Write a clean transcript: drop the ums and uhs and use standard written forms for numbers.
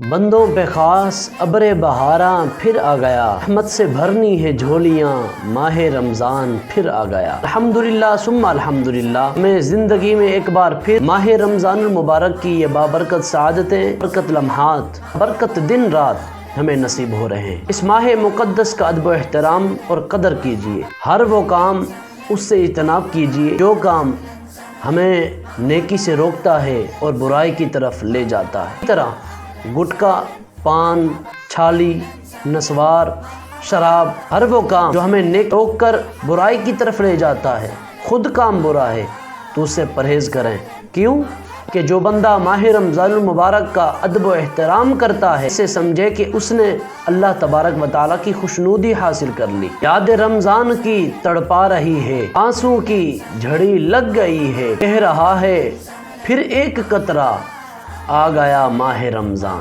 बंदों पे खास अब्रे बहारा फिर आ गया, रहमत से भरनी है झोलियाँ, माहे रमज़ान फिर आ गया। अल्हम्दुलिल्लाह सुम्मा अल्हम्दुलिल्लाह, मैं ज़िंदगी में एक बार फिर माहे रमज़ान मुबारक की ये बाबरकत सआदतें, बरकत लम्हात, बरकत दिन रात हमें नसीब हो रहे हैं। इस माह मुक़द्दस का अदब एहतराम और कदर कीजिए। हर वो काम उससे इज्तनाब कीजिए जो काम हमें नेकी से रोकता है और बुराई की तरफ ले जाता है। इस तरह गुटखा, पान, छाली, नस्वार, शराब, हर वो काम जो हमें नेक रोक कर बुराई की तरफ ले जाता है, खुद काम बुरा है तो उससे परहेज़ करें। क्यों कि जो बंदा माह रमज़ान मुबारक का अदब व एहतराम करता है, इसे समझे कि उसने अल्लाह तबारक व तआला की खुशनूदी हासिल कर ली। याद रमज़ान की तड़पा रही है, आंसू की झड़ी लग गई है, कह रहा है फिर एक कतरा, आ गया माह रमज़ान।